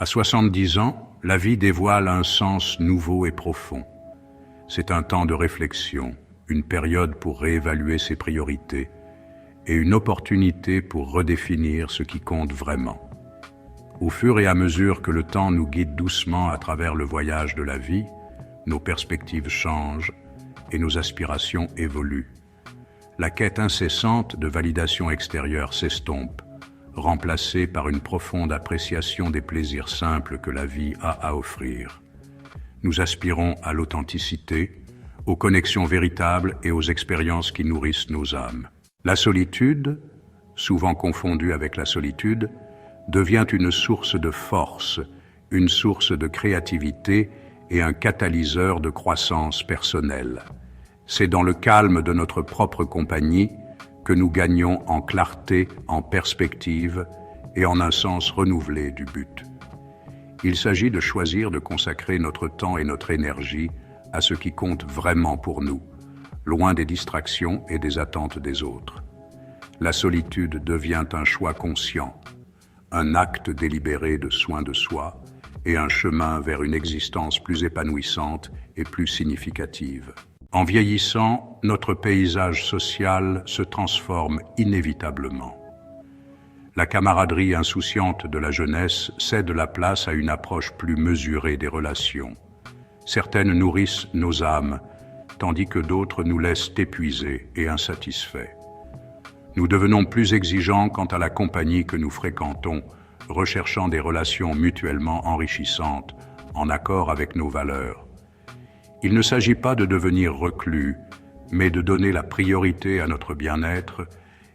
À 70 ans, la vie dévoile un sens nouveau et profond. C'est un temps de réflexion, une période pour réévaluer ses priorités et une opportunité pour redéfinir ce qui compte vraiment. Au fur et à mesure que le temps nous guide doucement à travers le voyage de la vie, nos perspectives changent et nos aspirations évoluent. La quête incessante de validation extérieure s'estompe, remplacée par une profonde appréciation des plaisirs simples que la vie a à offrir. Nous aspirons à l'authenticité, aux connexions véritables et aux expériences qui nourrissent nos âmes. La solitude, souvent confondue avec la solitude, devient une source de force, une source de créativité et un catalyseur de croissance personnelle. C'est dans le calme de notre propre compagnie que nous gagnons en clarté, en perspective et en un sens renouvelé du but. Il s'agit de choisir de consacrer notre temps et notre énergie à ce qui compte vraiment pour nous, loin des distractions et des attentes des autres. La solitude devient un choix conscient, un acte délibéré de soin de soi et un chemin vers une existence plus épanouissante et plus significative. En vieillissant, notre paysage social se transforme inévitablement. La camaraderie insouciante de la jeunesse cède la place à une approche plus mesurée des relations. Certaines nourrissent nos âmes, tandis que d'autres nous laissent épuisés et insatisfaits. Nous devenons plus exigeants quant à la compagnie que nous fréquentons, recherchant des relations mutuellement enrichissantes, en accord avec nos valeurs. Il ne s'agit pas de devenir reclus, mais de donner la priorité à notre bien-être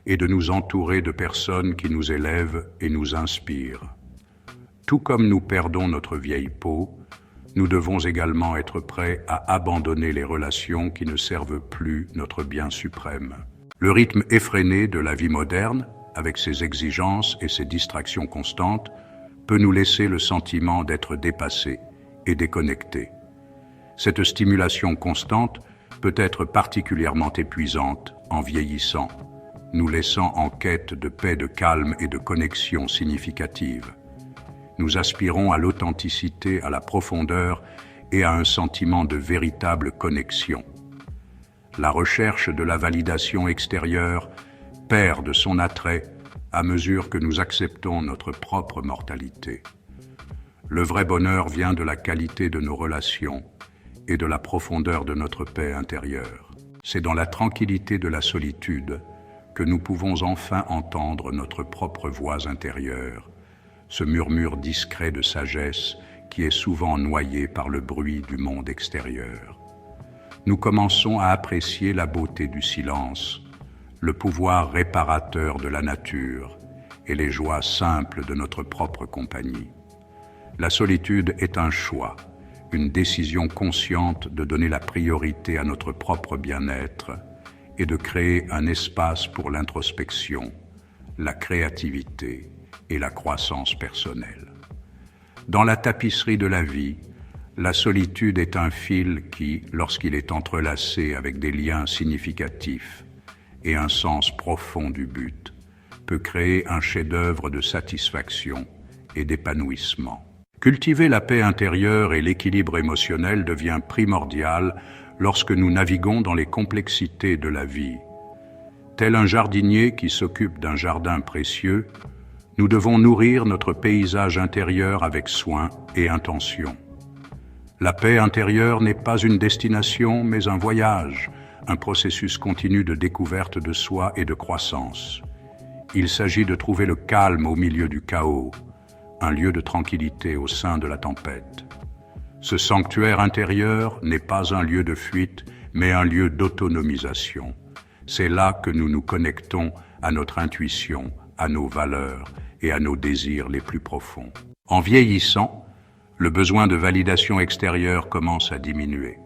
et de nous entourer de personnes qui nous élèvent et nous inspirent. Tout comme nous perdons notre vieille peau, nous devons également être prêts à abandonner les relations qui ne servent plus notre bien suprême. Le rythme effréné de la vie moderne, avec ses exigences et ses distractions constantes, peut nous laisser le sentiment d'être dépassés et déconnectés. Cette stimulation constante peut être particulièrement épuisante en vieillissant, nous laissant en quête de paix, de calme et de connexion significative. Nous aspirons à l'authenticité, à la profondeur et à un sentiment de véritable connexion. La recherche de la validation extérieure perd de son attrait à mesure que nous acceptons notre propre mortalité. Le vrai bonheur vient de la qualité de nos relations et de la profondeur de notre paix intérieure. C'est dans la tranquillité de la solitude que nous pouvons enfin entendre notre propre voix intérieure, ce murmure discret de sagesse qui est souvent noyé par le bruit du monde extérieur. Nous commençons à apprécier la beauté du silence, le pouvoir réparateur de la nature et les joies simples de notre propre compagnie. La solitude est un choix, une décision consciente de donner la priorité à notre propre bien-être et de créer un espace pour l'introspection, la créativité et la croissance personnelle. Dans la tapisserie de la vie, la solitude est un fil qui, lorsqu'il est entrelacé avec des liens significatifs et un sens profond du but, peut créer un chef-d'œuvre de satisfaction et d'épanouissement. Cultiver la paix intérieure et l'équilibre émotionnel devient primordial lorsque nous naviguons dans les complexités de la vie. Tel un jardinier qui s'occupe d'un jardin précieux, nous devons nourrir notre paysage intérieur avec soin et intention. La paix intérieure n'est pas une destination, mais un voyage, un processus continu de découverte de soi et de croissance. Il s'agit de trouver le calme au milieu du chaos, un lieu de tranquillité au sein de la tempête. Ce sanctuaire intérieur n'est pas un lieu de fuite, mais un lieu d'autonomisation. C'est là que nous nous connectons à notre intuition, à nos valeurs et à nos désirs les plus profonds. En vieillissant, le besoin de validation extérieure commence à diminuer.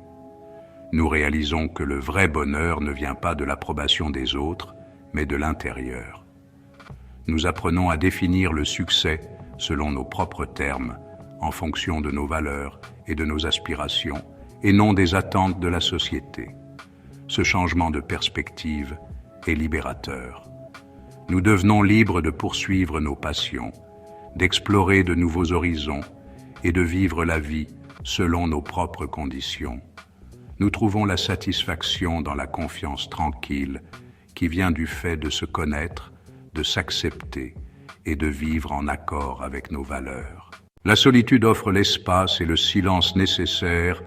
Nous réalisons que le vrai bonheur ne vient pas de l'approbation des autres, mais de l'intérieur. Nous apprenons à définir le succès selon nos propres termes, en fonction de nos valeurs et de nos aspirations, et non des attentes de la société. Ce changement de perspective est libérateur. Nous devenons libres de poursuivre nos passions, d'explorer de nouveaux horizons et de vivre la vie selon nos propres conditions. Nous trouvons la satisfaction dans la confiance tranquille qui vient du fait de se connaître, de s'accepter et de vivre en accord avec nos valeurs. La solitude offre l'espace et le silence nécessaires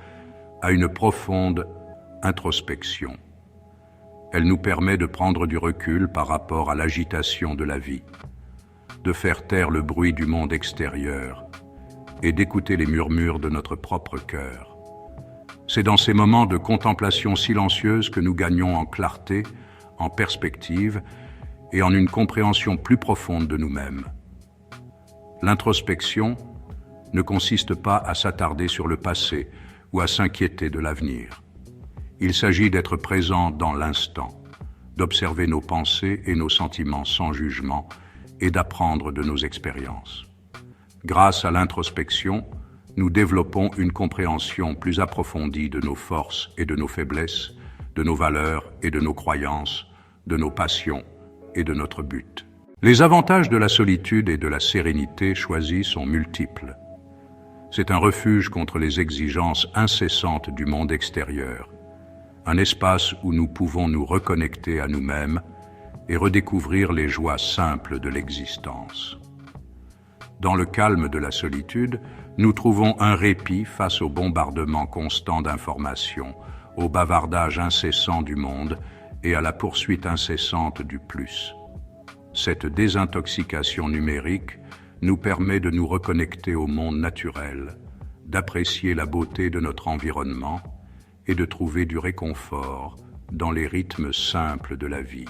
à une profonde introspection. Elle nous permet de prendre du recul par rapport à l'agitation de la vie, de faire taire le bruit du monde extérieur et d'écouter les murmures de notre propre cœur. C'est dans ces moments de contemplation silencieuse que nous gagnons en clarté, en perspective et en une compréhension plus profonde de nous-mêmes. L'introspection ne consiste pas à s'attarder sur le passé ou à s'inquiéter de l'avenir. Il s'agit d'être présent dans l'instant, d'observer nos pensées et nos sentiments sans jugement et d'apprendre de nos expériences. Grâce à l'introspection, nous développons une compréhension plus approfondie de nos forces et de nos faiblesses, de nos valeurs et de nos croyances, de nos passions et de notre but. Les avantages de la solitude et de la sérénité choisis sont multiples. C'est un refuge contre les exigences incessantes du monde extérieur, un espace où nous pouvons nous reconnecter à nous-mêmes et redécouvrir les joies simples de l'existence. Dans le calme de la solitude, nous trouvons un répit face au bombardement constant d'informations, au bavardage incessant du monde et à la poursuite incessante du plus. Cette désintoxication numérique nous permet de nous reconnecter au monde naturel, d'apprécier la beauté de notre environnement et de trouver du réconfort dans les rythmes simples de la vie.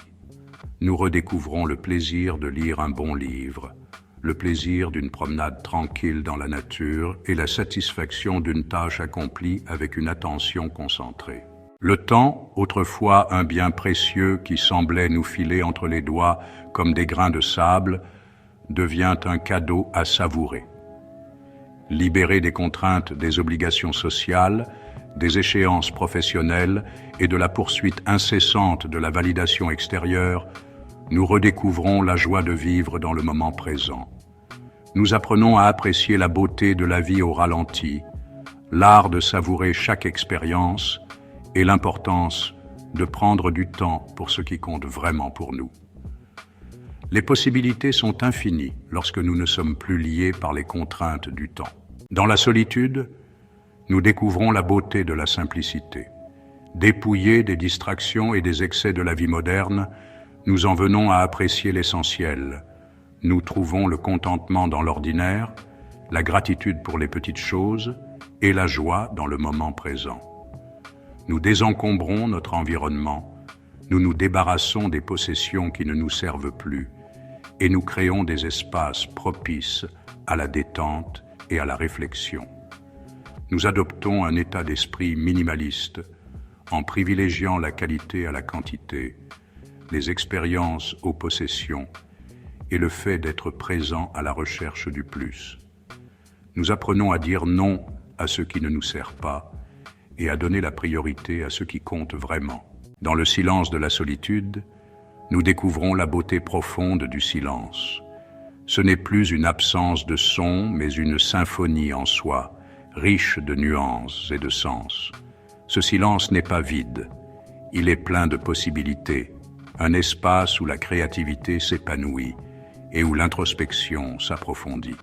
Nous redécouvrons le plaisir de lire un bon livre, le plaisir d'une promenade tranquille dans la nature et la satisfaction d'une tâche accomplie avec une attention concentrée. Le temps, autrefois un bien précieux qui semblait nous filer entre les doigts comme des grains de sable, devient un cadeau à savourer. Libéré des contraintes des obligations sociales, des échéances professionnelles et de la poursuite incessante de la validation extérieure, nous redécouvrons la joie de vivre dans le moment présent. Nous apprenons à apprécier la beauté de la vie au ralenti, l'art de savourer chaque expérience et l'importance de prendre du temps pour ce qui compte vraiment pour nous. Les possibilités sont infinies lorsque nous ne sommes plus liés par les contraintes du temps. Dans la solitude, nous découvrons la beauté de la simplicité. Dépouillés des distractions et des excès de la vie moderne, nous en venons à apprécier l'essentiel. Nous trouvons le contentement dans l'ordinaire, la gratitude pour les petites choses et la joie dans le moment présent. Nous désencombrons notre environnement, nous nous débarrassons des possessions qui ne nous servent plus et nous créons des espaces propices à la détente et à la réflexion. Nous adoptons un état d'esprit minimaliste en privilégiant la qualité à la quantité, les expériences aux possessions et le fait d'être présent à la recherche du plus. Nous apprenons à dire non à ce qui ne nous sert pas et à donner la priorité à ce qui compte vraiment. Dans le silence de la solitude, nous découvrons la beauté profonde du silence. Ce n'est plus une absence de son, mais une symphonie en soi, riche de nuances et de sens. Ce silence n'est pas vide, il est plein de possibilités, un espace où la créativité s'épanouit et où l'introspection s'approfondit.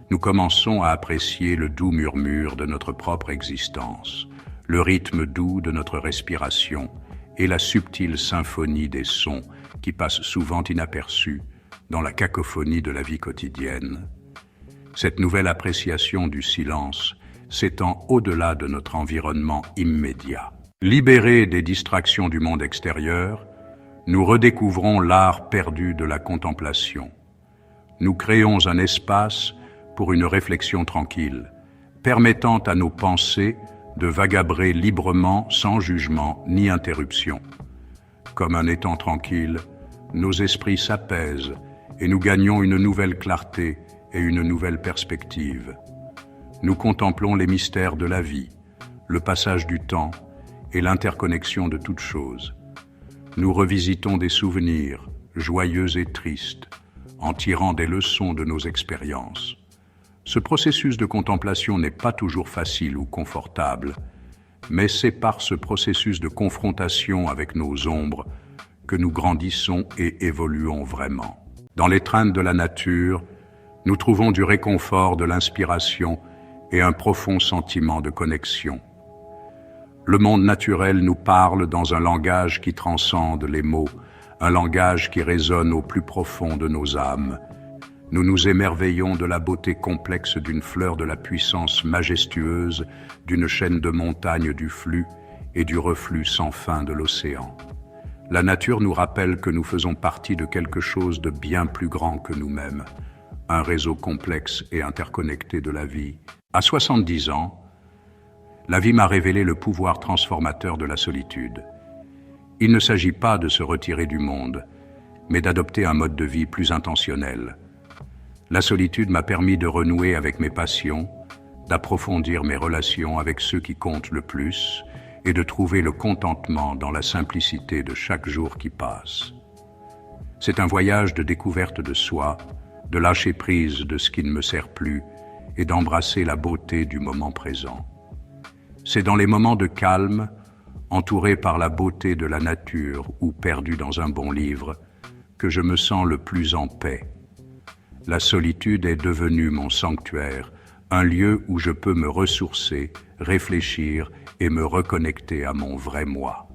Nous commençons à apprécier le doux murmure de notre propre existence, le rythme doux de notre respiration et la subtile symphonie des sons qui passent souvent inaperçus dans la cacophonie de la vie quotidienne. Cette nouvelle appréciation du silence s'étend au-delà de notre environnement immédiat. Libérés des distractions du monde extérieur, nous redécouvrons l'art perdu de la contemplation. Nous créons un espace pour une réflexion tranquille, permettant à nos pensées de vagabrer librement sans jugement ni interruption. Comme un étang tranquille, nos esprits s'apaisent et nous gagnons une nouvelle clarté et une nouvelle perspective. Nous contemplons les mystères de la vie, le passage du temps et l'interconnexion de toutes choses. Nous revisitons des souvenirs, joyeux et tristes, en tirant des leçons de nos expériences. Ce processus de contemplation n'est pas toujours facile ou confortable, mais c'est par ce processus de confrontation avec nos ombres que nous grandissons et évoluons vraiment. Dans l'étreinte de la nature, nous trouvons du réconfort, de l'inspiration et un profond sentiment de connexion. Le monde naturel nous parle dans un langage qui transcende les mots, un langage qui résonne au plus profond de nos âmes. Nous nous émerveillons de la beauté complexe d'une fleur, de la puissance majestueuse d'une chaîne de montagnes, du flux et du reflux sans fin de l'océan. La nature nous rappelle que nous faisons partie de quelque chose de bien plus grand que nous-mêmes, un réseau complexe et interconnecté de la vie. À 70 ans, la vie m'a révélé le pouvoir transformateur de la solitude. Il ne s'agit pas de se retirer du monde, mais d'adopter un mode de vie plus intentionnel. La solitude m'a permis de renouer avec mes passions, d'approfondir mes relations avec ceux qui comptent le plus et de trouver le contentement dans la simplicité de chaque jour qui passe. C'est un voyage de découverte de soi, de lâcher prise de ce qui ne me sert plus et d'embrasser la beauté du moment présent. C'est dans les moments de calme, entouré par la beauté de la nature ou perdu dans un bon livre, que je me sens le plus en paix. La solitude est devenue mon sanctuaire, un lieu où je peux me ressourcer, réfléchir et me reconnecter à mon vrai moi.